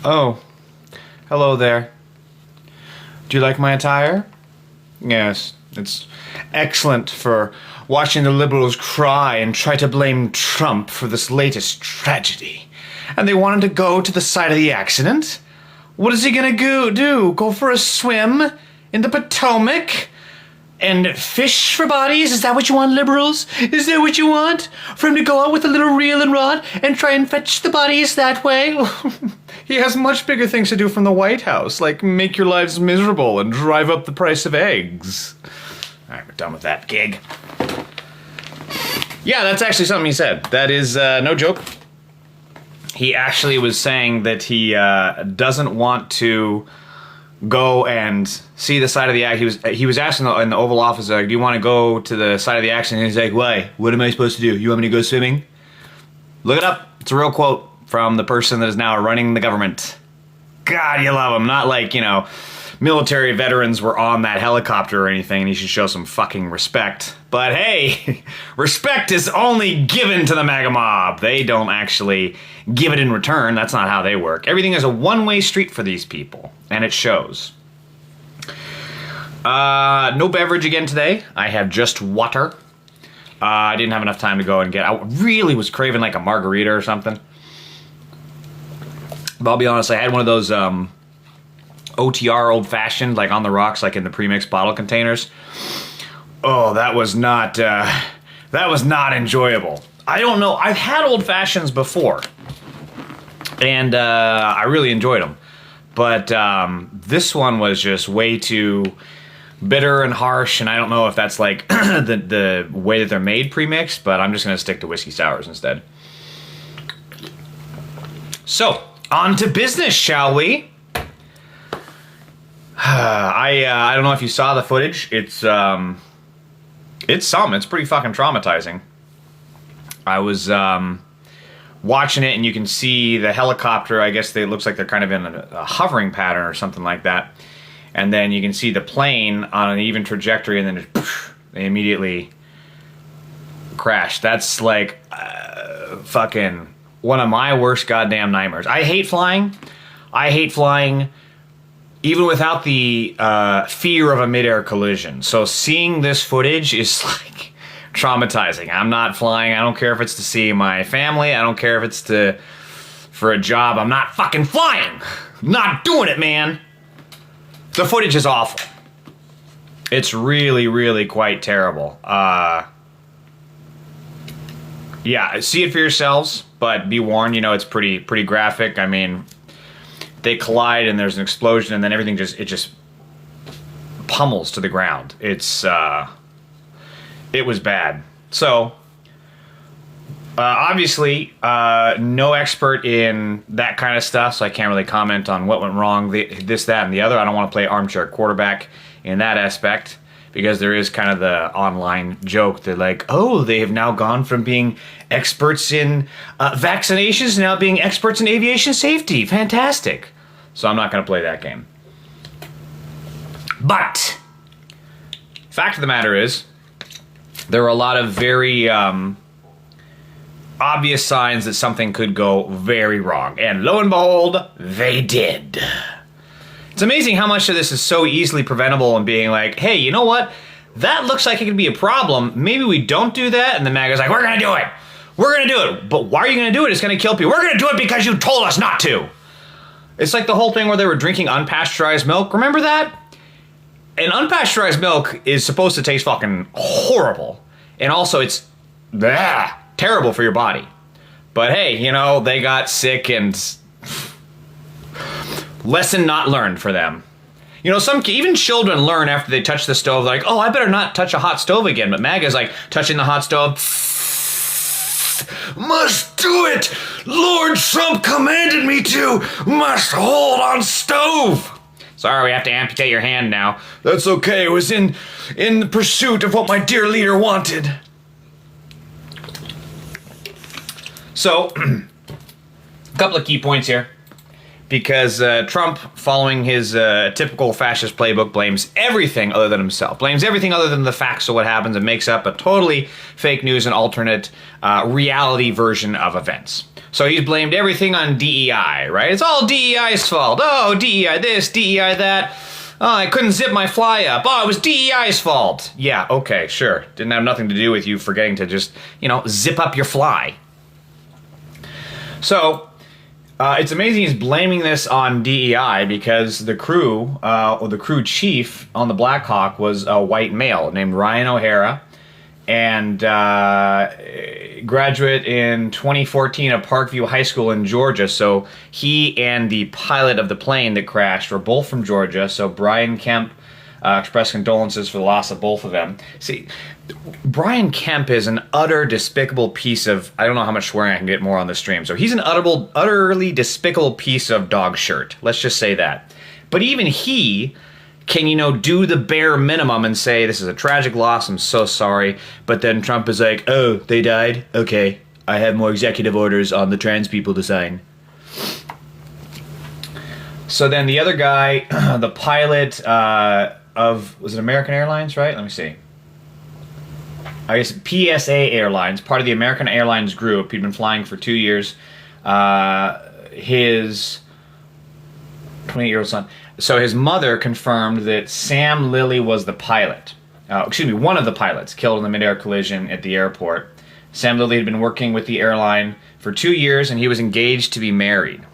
Oh, hello there. Do you like my attire? Yes, it's excellent for watching the liberals cry and try to blame Trump for this latest tragedy. And they wanted to go to the site of the accident? What is he gonna do? Go for a swim in the Potomac? And fish for bodies? Is that what you want, liberals? Is that what you want? For him to go out with a little reel and rod and try and fetch the bodies that way? He has much bigger things to do from the White House, like make your lives miserable and drive up the price of eggs. Alright, we're done with that gig. Yeah, that's actually something he said. That is no joke. He actually was saying that he doesn't want to go and see the site of the accident. He was asking in the Oval Office, like, do you want to go to the site of the accident? And he's like, why? What am I supposed to do? You want me to go swimming? Look it up. It's a real quote from the person that is now running the government. God, you love him. Not like, military veterans were on that helicopter or anything, and you should show some fucking respect. But hey, respect is only given to the MAGA mob. They don't actually give it in return. That's not how they work. Everything is a one-way street for these people, and it shows. No beverage again today. I have just water. I didn't have enough time to go and I really was craving like a margarita or something. But I'll be honest, I had one of those OTR old-fashioned, like on the rocks, like in the pre-mixed bottle containers. Oh, that was not enjoyable. I don't know. I've had old-fashions before, and I really enjoyed them. But this one was just way too bitter and harsh, and I don't know if that's like the way that they're made pre-mixed, but I'm just going to stick to whiskey sours instead. So, on to business, shall we? I don't know if you saw the footage. It's pretty fucking traumatizing. I was watching it, and you can see the helicopter. I guess it looks like they're kind of in a hovering pattern or something like that. And then you can see the plane on an even trajectory, and then they immediately crash. That's like fucking one of my worst goddamn nightmares. I hate flying. Even without the fear of a midair collision. So seeing this footage is like traumatizing. I'm not flying. I don't care if it's to see my family. I don't care if it's for a job. I'm not fucking flying. I'm not doing it, man. The footage is awful. It's really, really quite terrible. Yeah, see it for yourselves, but be warned, it's pretty graphic. I mean, they collide and there's an explosion, and then everything just pummels to the ground. It was bad. So obviously no expert in that kind of stuff, so I can't really comment on what went wrong, this, that, and the other. I don't want to play armchair quarterback in that aspect, because there is kind of the online joke that like, oh, they have now gone from being experts in vaccinations to now being experts in aviation safety. Fantastic. So I'm not going to play that game. But fact of the matter is, there are a lot of very obvious signs that something could go very wrong. And lo and behold, they did. It's amazing how much of this is so easily preventable, and being like, hey, you know what? That looks like it could be a problem. Maybe we don't do that. And the MAGA's like, we're going to do it. We're going to do it. But why are you going to do it? It's going to kill people. We're going to do it because you told us not to. It's like the whole thing where they were drinking unpasteurized milk. Remember that? And unpasteurized milk is supposed to taste fucking horrible. And also it's terrible for your body. But hey, they got sick, and lesson not learned for them. Even children learn after they touch the stove. They're like, oh, I better not touch a hot stove again. But MAGA's like touching the hot stove. Must do it. Lord Trump commanded me to. Must hold on stove. Sorry, we have to amputate your hand now. That's okay. It was in the pursuit of what my dear leader wanted. So, a couple of key points here. because Trump, following his typical fascist playbook, blames everything other than himself, blames everything other than the facts of what happens, and makes up a totally fake news and alternate reality version of events. So he's blamed everything on DEI, right? It's all DEI's fault. Oh, DEI this, DEI that. Oh, I couldn't zip my fly up. Oh, it was DEI's fault. Yeah, okay, sure. Didn't have nothing to do with you forgetting to just, zip up your fly. So, it's amazing he's blaming this on DEI because the crew, or the crew chief on the Black Hawk was a white male named Ryan O'Hara, and graduate in 2014 of Parkview High School in Georgia. So he and the pilot of the plane that crashed were both from Georgia. So Brian Kemp expressed condolences for the loss of both of them. See, Brian Kemp is an utter despicable piece of, I don't know how much swearing I can get more on the stream. So he's an utterly despicable piece of dog shirt. Let's just say that. But even he can, do the bare minimum and say, this is a tragic loss, I'm so sorry. But then Trump is like, oh, they died? Okay, I have more executive orders on the trans people to sign. So then the other guy, the pilot was it American Airlines, right? Let me see. I guess PSA Airlines, part of the American Airlines group. He'd been flying for 2 years. His 28-year-old son. So his mother confirmed that Sam Lilly was the pilot. One of the pilots killed in the mid-air collision at the airport. Sam Lilly had been working with the airline for 2 years, and he was engaged to be married.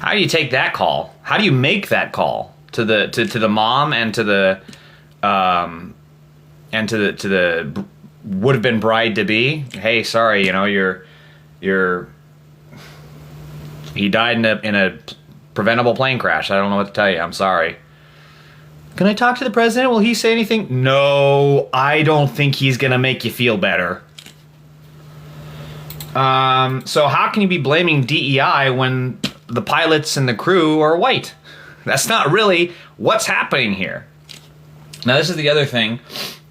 How do you take that call? How do you make that call to the mom and to the would have been bride to be? Hey, sorry, he died in a preventable plane crash. I don't know what to tell you. I'm sorry. Can I talk to the president? Will he say anything? No, I don't think he's gonna make you feel better. So how can you be blaming DEI when the pilots and the crew are white? That's not really what's happening here. Now, this is the other thing.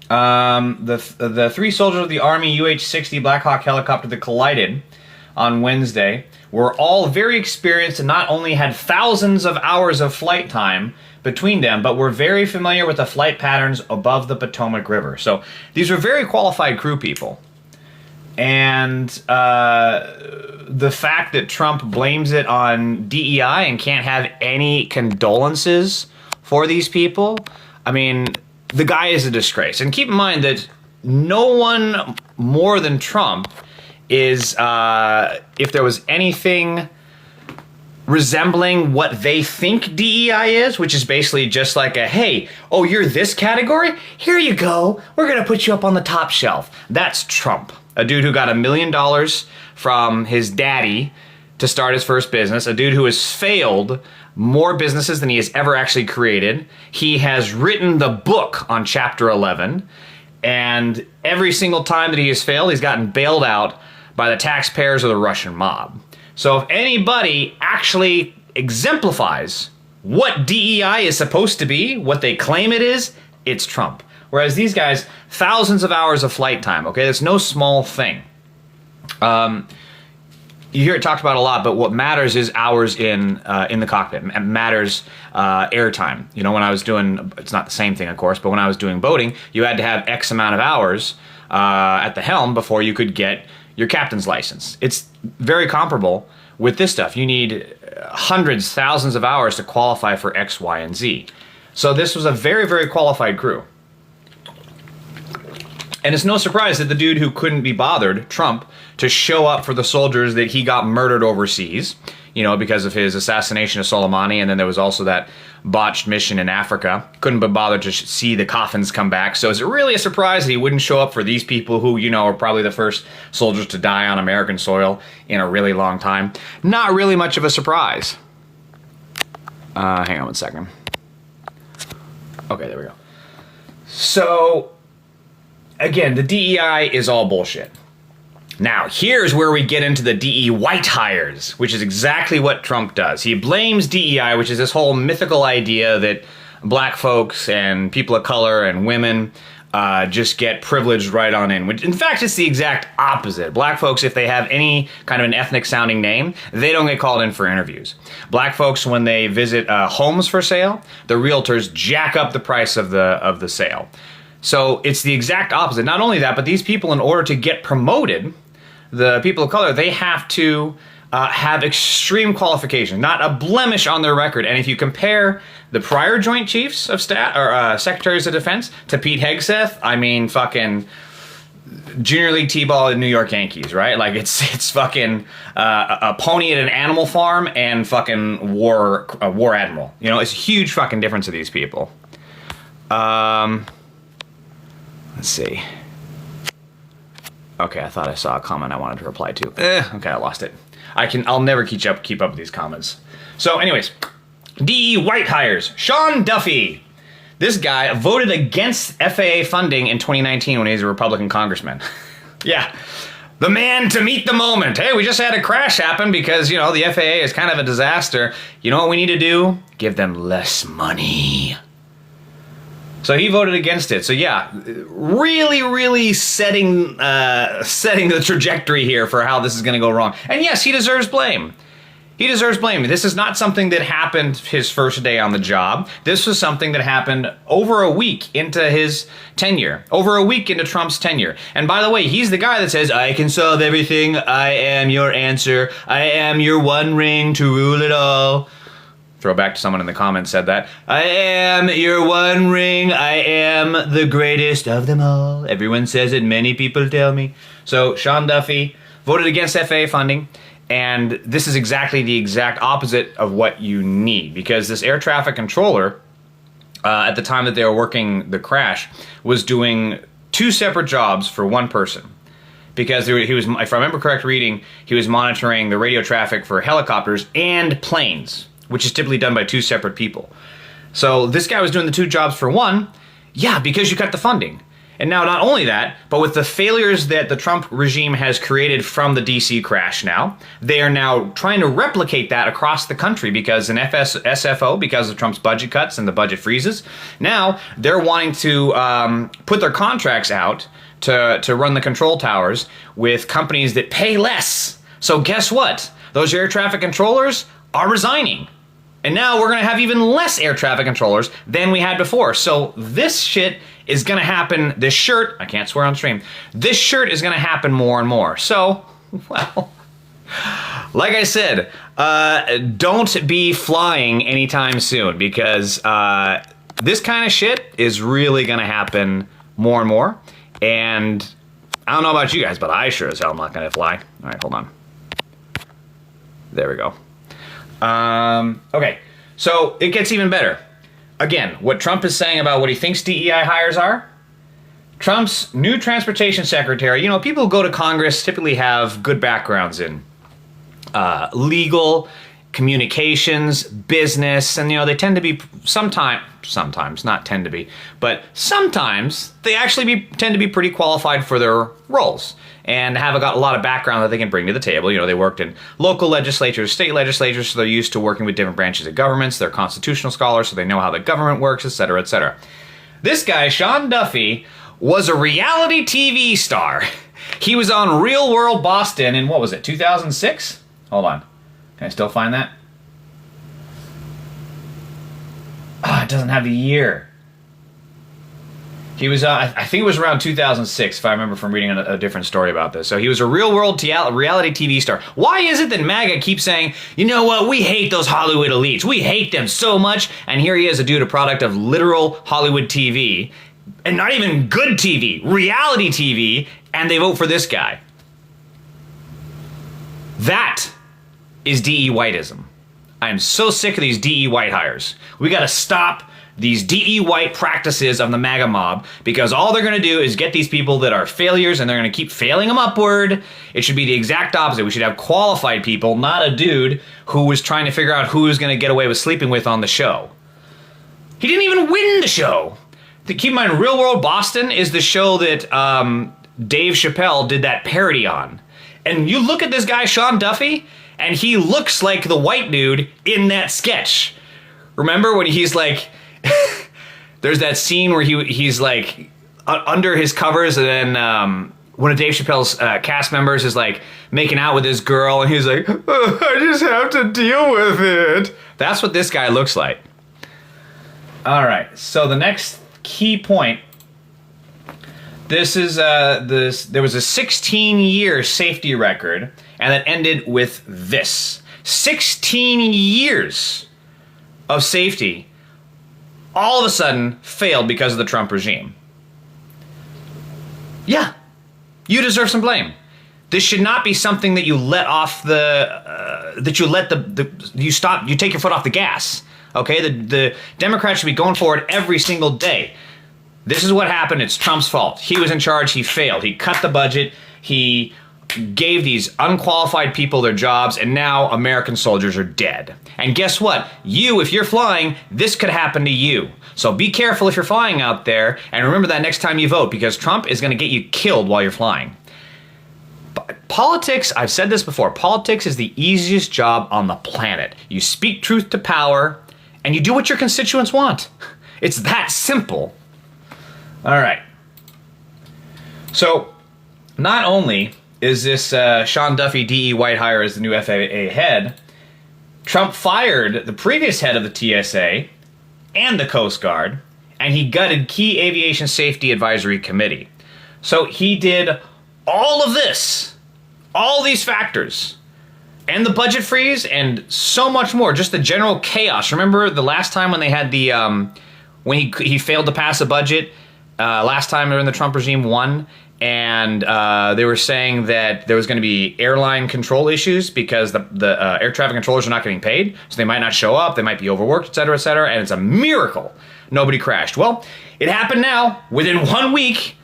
The 3 soldiers of the Army UH-60 Black Hawk helicopter that collided on Wednesday were all very experienced and not only had thousands of hours of flight time between them, but were very familiar with the flight patterns above the Potomac River. So these were very qualified crew people. And the fact that Trump blames it on DEI and can't have any condolences for these people, I mean, the guy is a disgrace. And keep in mind that no one more than Trump is, if there was anything resembling what they think DEI is, which is basically just like a, hey, oh, you're this category? Here you go. We're going to put you up on the top shelf. That's Trump. A dude who got $1 million from his daddy to start his first business. A dude who has failed more businesses than he has ever actually created. He has written the book on Chapter 11. And every single time that he has failed, he's gotten bailed out by the taxpayers or the Russian mob. So if anybody actually exemplifies what DEI is supposed to be, what they claim it is, it's Trump. Whereas these guys, thousands of hours of flight time, okay? That's no small thing. You hear it talked about a lot, but what matters is hours in the cockpit. It matters airtime. When I was doing, it's not the same thing, of course, but when I was doing boating, you had to have X amount of hours at the helm before you could get your captain's license. It's very comparable with this stuff. You need hundreds, thousands of hours to qualify for X, Y, and Z. So this was a very, very qualified crew. And it's no surprise that the dude who couldn't be bothered, Trump, to show up for the soldiers that he got murdered overseas, because of his assassination of Soleimani, and then there was also that botched mission in Africa. Couldn't be bothered to see the coffins come back. So is it really a surprise that he wouldn't show up for these people who, are probably the first soldiers to die on American soil in a really long time? Not really much of a surprise. Hang on one second. Okay, there we go. So, again, the DEI is all bullshit. Now, here's where we get into the DE white hires, which is exactly what Trump does. He blames DEI, which is this whole mythical idea that black folks and people of color and women just get privileged right on in. Which, in fact, it's the exact opposite. Black folks, if they have any kind of an ethnic-sounding name, they don't get called in for interviews. Black folks, when they visit homes for sale, the realtors jack up the price of the sale. So it's the exact opposite. Not only that, but these people, in order to get promoted, the people of color, they have to have extreme qualifications, not a blemish on their record. And if you compare the prior Joint Chiefs of Staff or Secretaries of Defense to Pete Hegseth, I mean, fucking Junior League T-ball in New York Yankees, right? Like it's fucking a pony at an animal farm and fucking war admiral. You know, it's a huge fucking difference of these people. Let's see. Okay, I thought I saw a comment I wanted to reply to. Okay, I lost it. I'll never keep up with these comments. So anyways, DE White hires Sean Duffy. This guy voted against FAA funding in 2019 when he was a Republican congressman. Yeah, the man to meet the moment. Hey, we just had a crash happen because, you know, the FAA is kind of a disaster. You know what we need to do? Give them less money. So he voted against it. So yeah, really setting the trajectory here for how this is going to go wrong. And yes, he deserves blame. He deserves blame. This is not something that happened his first day on the job. This was something that happened over a week into his tenure, over a week into Trump's tenure. And by the way, he's the guy that says, I can solve everything. I am your answer. I am your one ring to rule it all. Throwback to someone in the comments said that. I am your one ring. I am the greatest of them all. Everyone says it. Many people tell me. So Sean Duffy voted against FAA funding. And this is exactly the exact opposite of what you need. Because this air traffic controller, at the time that they were working the crash, was doing 2 separate jobs for one person. Because he was, if I remember correct reading, he was monitoring the radio traffic for helicopters and planes, which is typically done by 2 separate people. So this guy was doing the 2 jobs for one, yeah, because you cut the funding. And now not only that, but with the failures that the Trump regime has created from the DC crash now, they are now trying to replicate that across the country because in SFO, because of Trump's budget cuts and the budget freezes, now they're wanting to put their contracts out to run the control towers with companies that pay less. So guess what? Those air traffic controllers are resigning. And now we're going to have even less air traffic controllers than we had before. So this shit is going to happen. This shirt, I can't swear on stream, this shirt is going to happen more and more. So, well, like I said, don't be flying anytime soon because this kind of shit is really going to happen more and more. And I don't know about you guys, but I sure as hell am not going to fly. All right, hold on. There we go. Okay, so it gets even better. Again, what Trump is saying about what he thinks DEI hires are, Trump's new transportation secretary, you know, people who go to Congress typically have good backgrounds in legal, communications, business, and, you know, they tend to be sometimes, not tend to be, but sometimes they actually tend to be pretty qualified for their roles and have got a lot of background that they can bring to the table. You know, they worked in local legislatures, state legislatures, so they're used to working with different branches of governments. They're constitutional scholars, so they know how the government works, etc., etc. This guy, Sean Duffy, was a reality TV star. He was on Real World Boston in, what was it, 2006? Hold on. Can I still find that? Ah, it doesn't have the year. He was, I think it was around 2006, if I remember from reading a different story about this. So he was a real-world reality TV star. Why is it that MAGA keeps saying, you know what, we hate those Hollywood elites. We hate them so much. And here he is, a dude, a product of literal Hollywood TV. And not even good TV, reality TV. And they vote for this guy. That is DE Whiteism. I am so sick of these DE White hires. We got to stop these DE White practices of the MAGA mob, because all they're going to do is get these people that are failures and they're going to keep failing them upward. It should be the exact opposite. We should have qualified people, not a dude who was trying to figure out who was going to get away with sleeping with on the show. He didn't even win the show. Keep in mind, Real World Boston is the show that Dave Chappelle did that parody on. And you look at this guy, Sean Duffy, and he looks like the white dude in that sketch. Remember when he's like... There's that scene where he's like under his covers, and then one of Dave Chappelle's cast members is like making out with his girl, and he's like, oh, I just have to deal with it. That's what this guy looks like. All right, so the next key point. This is there was a 16-year safety record, and it ended with this. 16 years of safety all of a sudden failed because of the Trump regime. Yeah, you deserve some blame. This should not be something that you let off you take your foot off the gas. Okay, the Democrats should be going forward every single day. This is what happened. It's Trump's fault. He was in charge. He failed. He cut the budget. He gave these unqualified people their jobs, and now American soldiers are dead. And guess what? You, if you're flying, this could happen to you. So be careful if you're flying out there, and remember that next time you vote, because Trump is going to get you killed while you're flying. Politics, I've said this before, politics is the easiest job on the planet. You speak truth to power, and you do what your constituents want. It's that simple. All right. So, not only is this Sean Duffy DE White hire as the new FAA head, Trump fired the previous head of the TSA and the Coast Guard, and he gutted key aviation safety advisory committee. So he did all of this, all these factors, and the budget freeze, and so much more, just the general chaos. Remember the last time when they had the, when he failed to pass a budget, last time during the Trump regime won, and they were saying that there was going to be airline control issues because the air traffic controllers are not getting paid, so they might not show up, they might be overworked, et cetera, and it's a miracle nobody crashed. Well, it happened now, within 1 week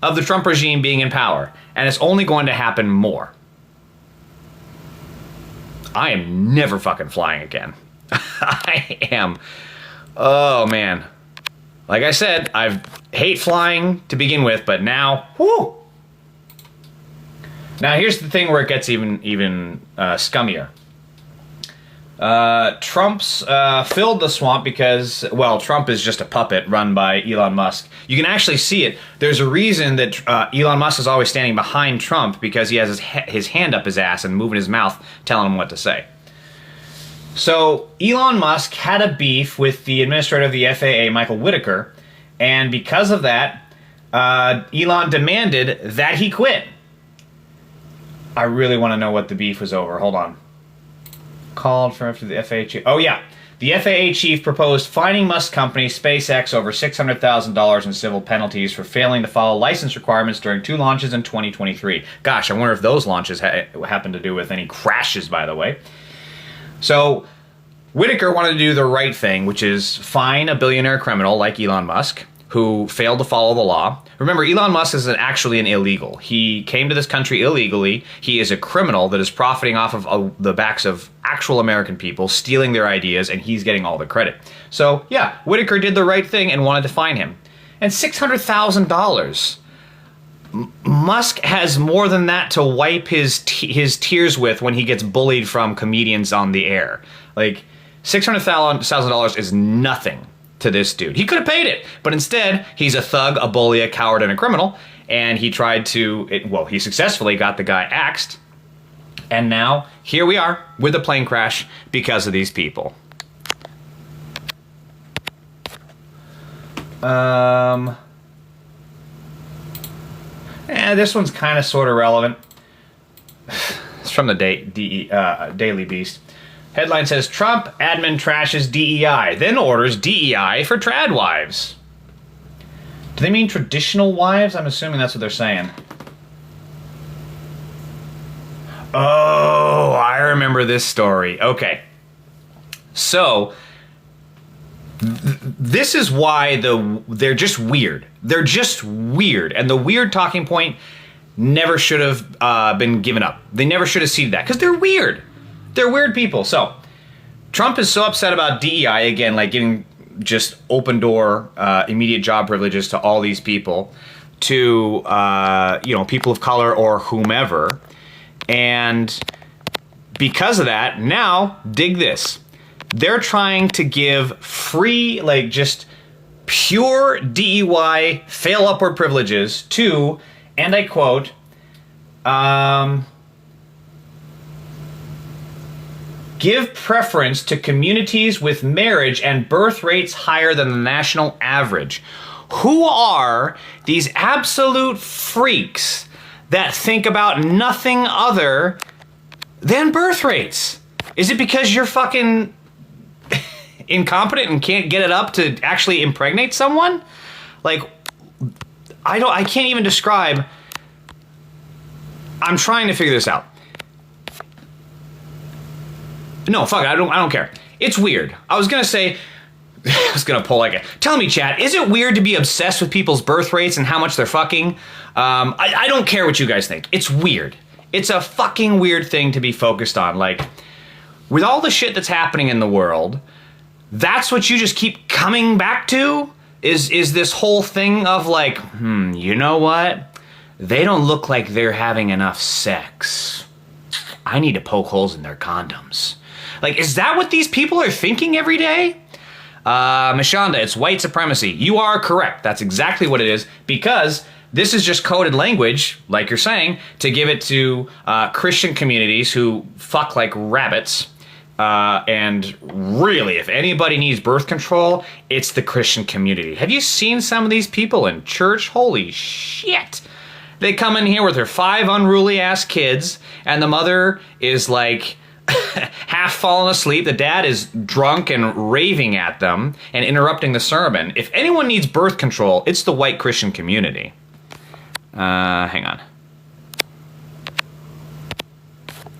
of the Trump regime being in power, and it's only going to happen more. I am never fucking flying again. I am. Oh, man. Like I said, I hate flying to begin with, but now, whoo! Now here's the thing where it gets even scummier. Trump's filled the swamp because, well, Trump is just a puppet run by Elon Musk. You can actually see it. There's a reason that Elon Musk is always standing behind Trump, because he has his hand up his ass and moving his mouth telling him what to say. So Elon Musk had a beef with the administrator of the FAA, Michael Whitaker, and because of that, Elon demanded that he quit. I really want to know what the beef was over. Hold on. Called for after the FAA chief. Oh yeah, the FAA chief proposed fining Musk company SpaceX over $600,000 in civil penalties for failing to follow license requirements during 2 launches in 2023. Gosh, I wonder if those launches happened to do with any crashes, by the way. So Whitaker wanted to do the right thing, which is fine a billionaire criminal like Elon Musk who failed to follow the law. Remember, Elon Musk is actually an illegal. He came to this country illegally. He is a criminal that is profiting off of the backs of actual American people, stealing their ideas, and he's getting all the credit. So, yeah, Whitaker did the right thing and wanted to fine him. And $600,000. Musk has more than that to wipe his tears with when he gets bullied from comedians on the air. Like, $600,000 is nothing to this dude. He could have paid it, but instead, he's a thug, a bully, a coward, and a criminal, and he tried to, he successfully got the guy axed, and now, here we are, with a plane crash because of these people. This one's kind of sort of relevant. It's from the Daily Beast. Headline says, Trump admin trashes DEI, then orders DEI for trad wives. Do they mean traditional wives? I'm assuming that's what they're saying. Oh, I remember this story. Okay. So, this is why they're just weird. They're just weird. And the weird talking point never should have been given up. They never should have ceded that, because they're weird. They're weird people. So, Trump is so upset about DEI, again, like giving just open door, immediate job privileges to all these people, to, people of color or whomever. And because of that, now, dig this. They're trying to give free, just pure DEY, fail upward privileges, to, and I quote, give preference to communities with marriage and birth rates higher than the national average. Who are these absolute freaks that think about nothing other than birth rates? Is it because you're fucking incompetent and can't get it up to actually impregnate someone? Like, I can't even describe. I'm trying to figure this out. No, fuck it, I don't care. It's weird. I was gonna pull like a, tell me, chat, is it weird to be obsessed with people's birth rates and how much they're fucking? I don't care what you guys think. It's weird. It's a fucking weird thing to be focused on. Like, with all the shit that's happening in the world, that's what you just keep coming back to? Is this whole thing of like, you know what? They don't look like they're having enough sex. I need to poke holes in their condoms. Like, is that what these people are thinking every day? Mashonda, it's white supremacy. You are correct. That's exactly what it is, because this is just coded language, like you're saying, to give it to Christian communities who fuck like rabbits. And really, if anybody needs birth control, it's the Christian community. Have you seen some of these people in church? Holy shit. They come in here with their 5 unruly ass kids, and the mother is like half fallen asleep. The dad is drunk and raving at them and interrupting the sermon. If anyone needs birth control, it's the white Christian community. Hang on.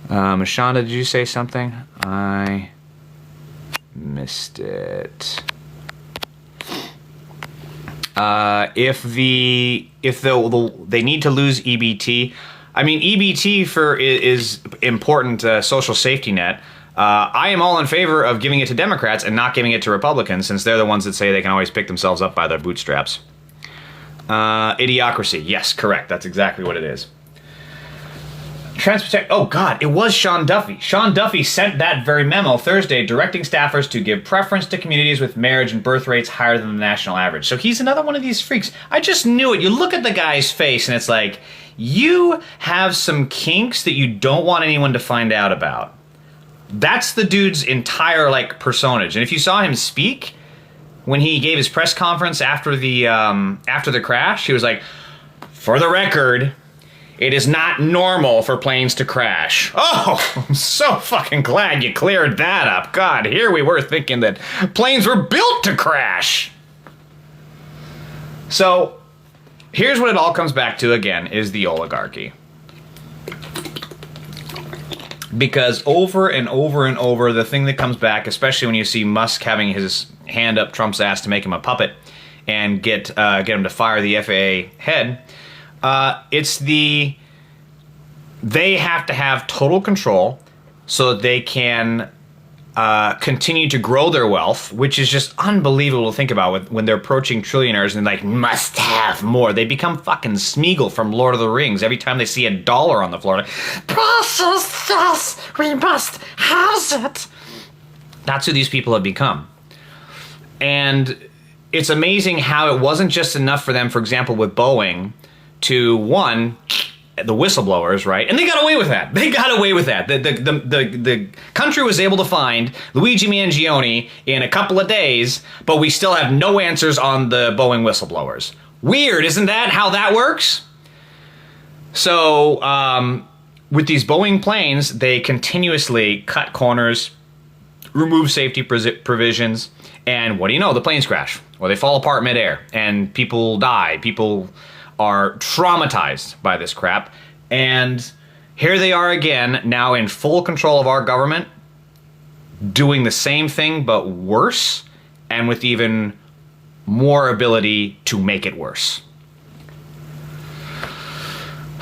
Mashonda, did you say something? I missed it. If they need to lose EBT, I mean, EBT is important social safety net. I am all in favor of giving it to Democrats and not giving it to Republicans, since they're the ones that say they can always pick themselves up by their bootstraps. Idiocracy. Yes, correct. That's exactly what it is. Oh God, it was Sean Duffy. Sean Duffy sent that very memo Thursday directing staffers to give preference to communities with marriage and birth rates higher than the national average. So he's another one of these freaks. I just knew it. You look at the guy's face and it's like, you have some kinks that you don't want anyone to find out about. That's the dude's entire like personage. And if you saw him speak when he gave his press conference after the crash, he was like, for the record, it is not normal for planes to crash. Oh, I'm so fucking glad you cleared that up. God, here we were thinking that planes were built to crash. So, here's what it all comes back to again, is the oligarchy. Because over and over and over, the thing that comes back, especially when you see Musk having his hand up Trump's ass to make him a puppet and get him to fire the FAA head, they have to have total control so that they can continue to grow their wealth, which is just unbelievable to think about when they're approaching trillionaires and like, must have more. They become fucking Smeagol from Lord of the Rings every time they see $1 on the floor. Like, precious, yes, we must house it. That's who these people have become. And it's amazing how it wasn't just enough for them, for example, with Boeing, to one, the whistleblowers, right? And they got away with that. They got away with that. The country was able to find Luigi Mangione in a couple of days, but we still have no answers on the Boeing whistleblowers. Weird, isn't that how that works? So, with these Boeing planes, they continuously cut corners, remove safety provisions, and what do you know? The planes crash, or they fall apart midair, and people die. People are traumatized by this crap, and here they are again, now in full control of our government, doing the same thing but worse, and with even more ability to make it worse.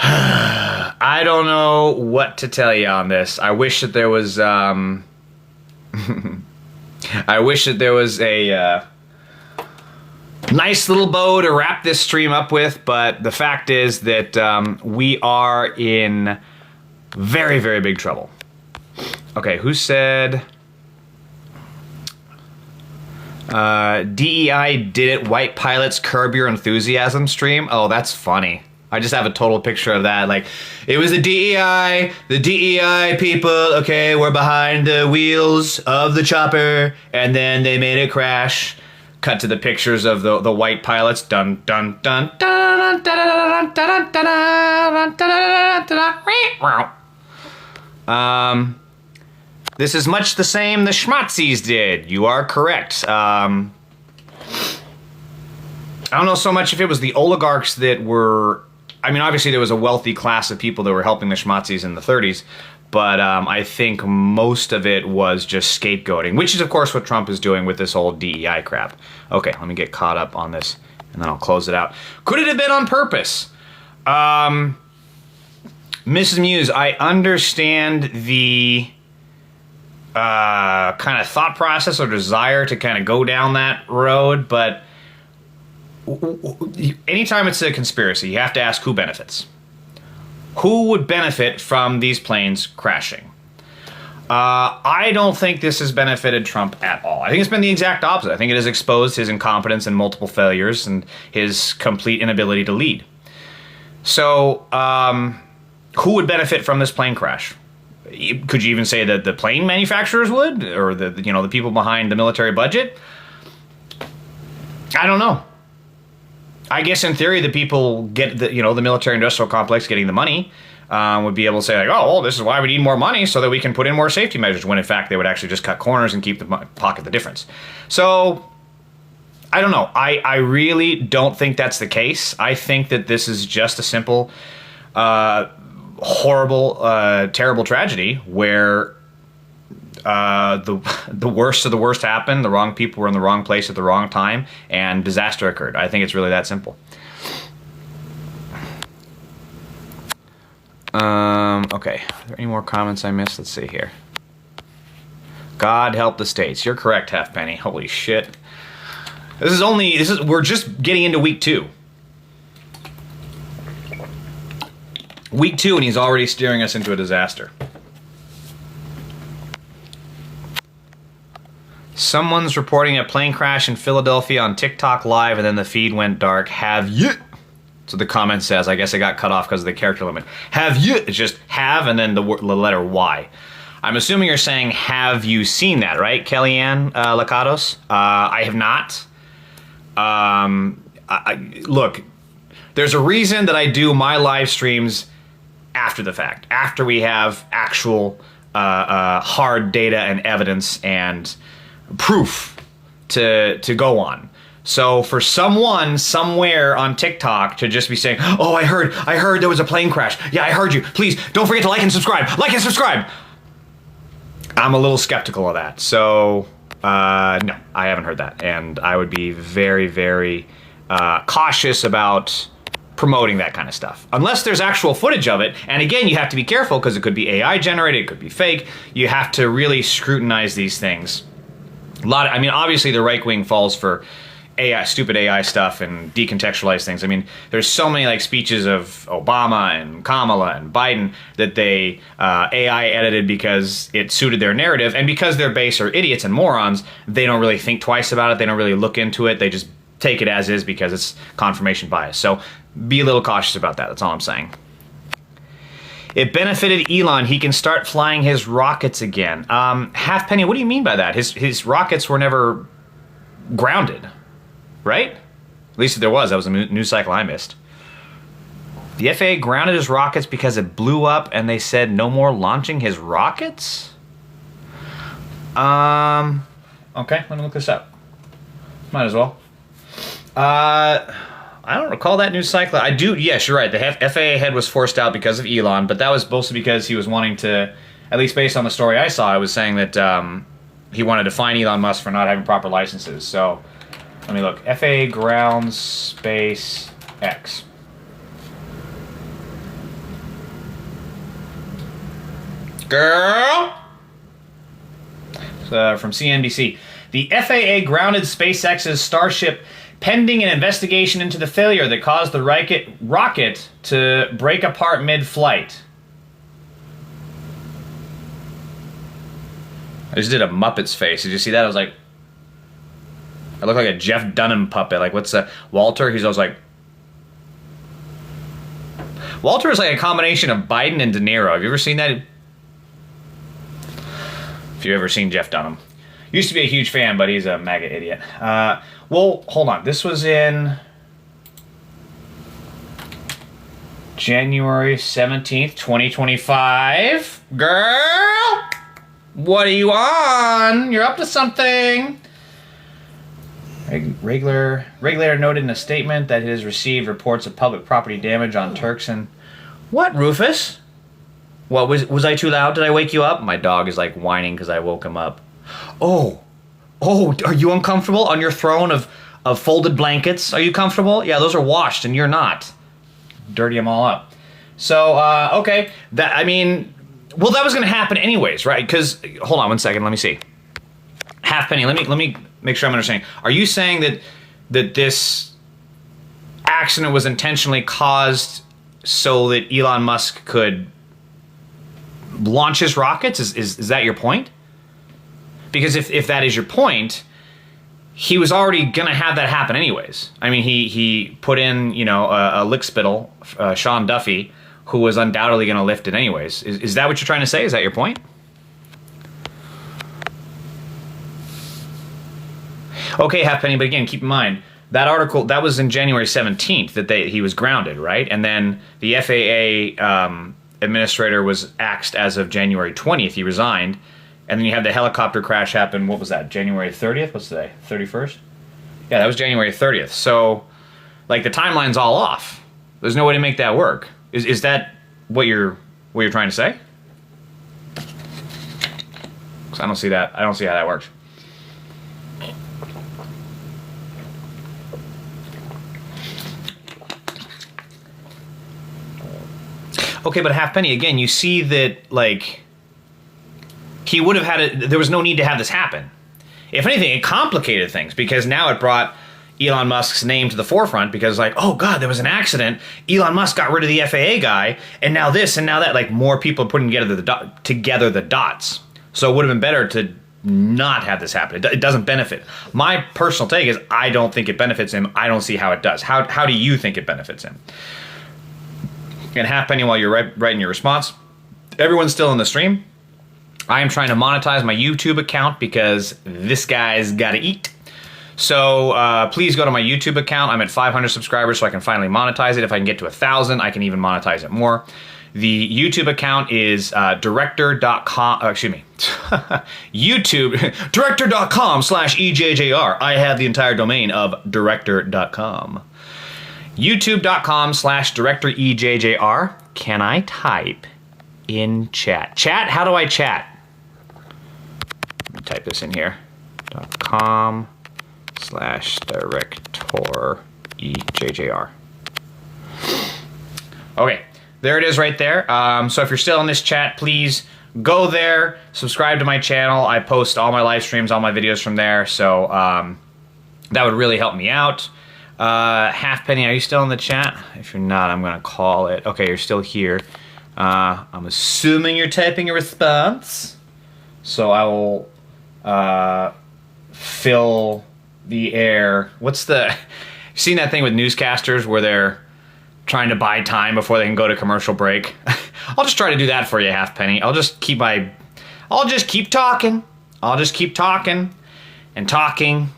I don't know what to tell you on this. I wish that there was I wish that there was a nice little bow to wrap this stream up with, but the fact is that we are in very, very big trouble. Okay, who said... DEI did it. White pilots curb your enthusiasm stream. Oh, that's funny. I just have a total picture of that. Like, it was the DEI people. Okay, we're behind the wheels of the chopper, and then they made it crash. Cut to the pictures of the white pilots. Dun dun dun dun dun dun dun dun dun dun. This is much the same the schmatzis did. You are correct. I don't know so much if it was the oligarchs that were... I mean, obviously there was a wealthy class of people that were helping the schmatzis in the 30s, but I think most of it was just scapegoating, which is, of course, what Trump is doing with this whole DEI crap. Okay, let me get caught up on this, and then I'll close it out. Could it have been on purpose? Mrs. Muse, I understand the kind of thought process or desire to kind of go down that road, but anytime it's a conspiracy, you have to ask who benefits. Who would benefit from these planes crashing? I don't think this has benefited Trump at all. I think it's been the exact opposite. I think it has exposed his incompetence and multiple failures and his complete inability to lead. So, who would benefit from this plane crash? Could you even say that the plane manufacturers would, or the people behind the military budget? I don't know. I guess in theory, the people get the military-industrial complex getting the money would be able to say like, oh, well, this is why we need more money so that we can put in more safety measures. When in fact they would actually just cut corners and keep pocket the difference. So I don't know. I really don't think that's the case. I think that this is just a simple, horrible, terrible tragedy where the worst of the worst happened. The wrong people were in the wrong place at the wrong time, and disaster occurred. I think it's really that simple. Okay. Are there any more comments I missed? Let's see here. God help the states. You're correct, Halfpenny. Holy shit. We're just getting into week 2. Week 2, and he's already steering us into a disaster. Someone's reporting a plane crash in Philadelphia on TikTok Live, and then the feed went dark. Have you? So the comment says, I guess it got cut off because of the character limit. Have you? It's just have and then the letter Y. I'm assuming you're saying, have you seen that, right, Kellyanne Lacados? I have not. Look, there's a reason that I do my live streams after the fact, after we have actual hard data and evidence and proof to go on. So for someone somewhere on TikTok to just be saying, oh, I heard there was a plane crash. Yeah, I heard you. Please don't forget to like and subscribe. Like and subscribe. I'm a little skeptical of that. So no, I haven't heard that. And I would be very, very cautious about promoting that kind of stuff. Unless there's actual footage of it. And again, you have to be careful because it could be AI generated, it could be fake. You have to really scrutinize these things. Obviously the right wing falls for AI, stupid AI stuff and decontextualize things. I mean, there's so many like speeches of Obama and Kamala and Biden that they AI edited because it suited their narrative, and because their base are idiots and morons, they don't really think twice about it. They don't really look into it. They just take it as is because it's confirmation bias. So be a little cautious about that. That's all I'm saying. It benefited Elon. He can start flying his rockets again. Halfpenny, what do you mean by that? His rockets were never grounded, right? At least if there was. That was a news cycle I missed. The FAA grounded his rockets because it blew up and they said no more launching his rockets? Okay, let me look this up. Might as well. I don't recall that news cycle. I do, yes, you're right. The FAA head was forced out because of Elon, but that was mostly because he was wanting to, at least based on the story I saw, I was saying that he wanted to fine Elon Musk for not having proper licenses. So, let me look. FAA grounds space X. Girl! From CNBC. The FAA grounded SpaceX's Starship pending an investigation into the failure that caused the rocket to break apart mid-flight. I just did a Muppets face. Did you see that? I was like... I look like a Jeff Dunham puppet. Like, what's Walter? He's always like... Walter is like a combination of Biden and De Niro. Have you ever seen that? If you've ever seen Jeff Dunham. Used to be a huge fan, but he's a MAGA idiot. Well, hold on. This was in January 17th, 2025. Girl! What are you on? You're up to something. Regulator noted in a statement that it has received reports of public property damage on Turks and... What, Rufus? What, was I too loud? Did I wake you up? My dog is like whining because I woke him up. Oh, are you uncomfortable on your throne of folded blankets? Are you comfortable? Yeah, those are washed and you're not. Dirty them all up. So, okay. That was going to happen anyways, right? Because, hold on one second, let me see. Halfpenny, let me make sure I'm understanding. Are you saying that this accident was intentionally caused so that Elon Musk could launch his rockets? Is that your point? Because if that is your point, he was already gonna have that happen anyways. I mean, he put in a lickspittle, Sean Duffy, who was undoubtedly gonna lift it anyways. Is that what you're trying to say? Is that your point? Okay, Halfpenny, but again, keep in mind, that article, that was in January 17th that he was grounded, right? And then the FAA administrator was axed as of January 20th. He resigned. And then you had the helicopter crash happen, what was that, January 30th? What's today, 31st? Yeah, that was January 30th. So, like, the timeline's all off. There's no way to make that work. Is that what you're trying to say? 'Cause I don't see that. I don't see how that works. Okay, but Halfpenny, again, you see that, like, he would have had it, there was no need to have this happen. If anything, it complicated things, because now it brought Elon Musk's name to the forefront, because, like, oh god, there was an accident, Elon Musk got rid of the FAA guy, and now this, and now that, like, more people are putting together the dots. So it would have been better to not have this happen. It doesn't benefit. My personal take is, I don't think it benefits him. I don't see how it does. How do you think it benefits him? And Halfpenny, while you're writing your response, everyone's still in the stream. I am trying to monetize my YouTube account because this guy's got to eat. So please go to my YouTube account. I'm at 500 subscribers, so I can finally monetize it. If I can get to 1,000, I can even monetize it more. The YouTube account is director.com, YouTube, director.com/EJJR. I have the entire domain of director.com. YouTube.com/directorEJJR. Can I type in chat? Chat, how do I chat? Let me type this in here. .com/directorEJJR. Okay, there it is right there. So if you're still in this chat, please go there, subscribe to my channel. I post all my live streams, all my videos from there. So that would really help me out. Halfpenny, are you still in the chat? If you're not, I'm gonna call it. Okay, you're still here. I'm assuming you're typing a response. So I will fill the air. What's the... You seen that thing with newscasters where they're trying to buy time before they can go to commercial break? I'll just try to do that for you, Halfpenny. I'll just keep talking. I'll just keep talking and talking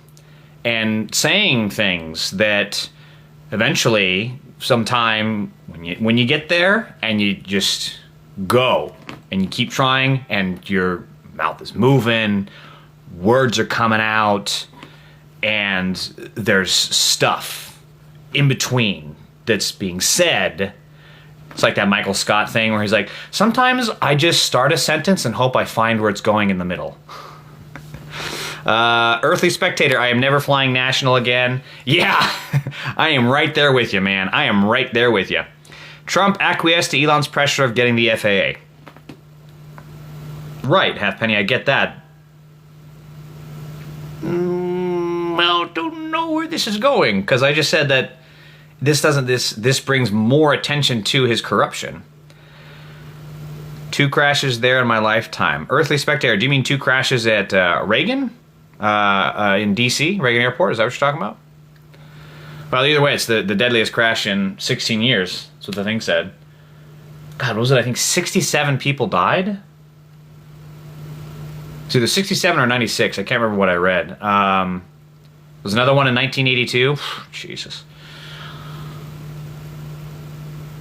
and saying things that eventually, sometime, when you get there and you just go and you keep trying and your mouth is moving, words are coming out, and there's stuff in between that's being said. It's like that Michael Scott thing where he's like, sometimes I just start a sentence and hope I find where it's going in the middle. Earthly Spectator, I am never flying national again. Yeah, I am right there with you, man. I am right there with you. Trump acquiesced to Elon's pressure of getting the FAA. Right, Halfpenny, I get that. Well, don't know where this is going, because I just said that this brings more attention to his corruption. 2 crashes there in my lifetime. Earthly Spectator, do you mean 2 crashes at Reagan? in D.C., Reagan Airport. Is that what you're talking about? Well, either way, it's the deadliest crash in 16 years. That's what the thing said. God, what was it? I think 67 people died? It's either 67 or 96. I can't remember what I read. There's another one in 1982. Jesus.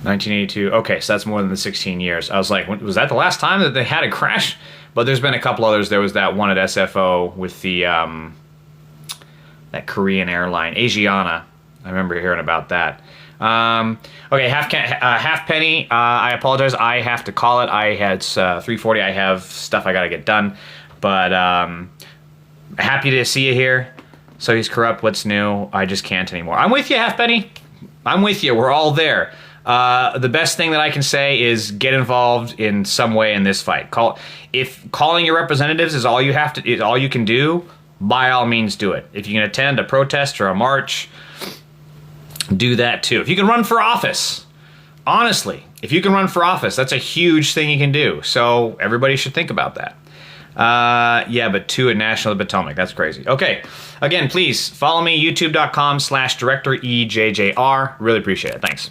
1982. Okay, so that's more than the 16 years. I was like, was that the last time that they had a crash? But there's been a couple others. There was that one at SFO with the that Korean airline, Asiana. I remember hearing about that. Okay, Halfpenny. I apologize. I have to call it. I had 3:40. I have stuff I got to get done. But happy to see you here. So he's corrupt. What's new? I just can't anymore. I'm with you, Halfpenny. I'm with you. We're all there. The best thing that I can say is get involved in some way in this fight. If calling your representatives is all you have to, is all you can do, by all means do it. If you can attend a protest or a march, do that too. If you can run for office, honestly, if you can run for office, that's a huge thing you can do. So everybody should think about that. Yeah, but 2 at National Potomac. That's crazy. Okay. Again, please follow me, youtube.com/DirectorEJJR. Really appreciate it. Thanks.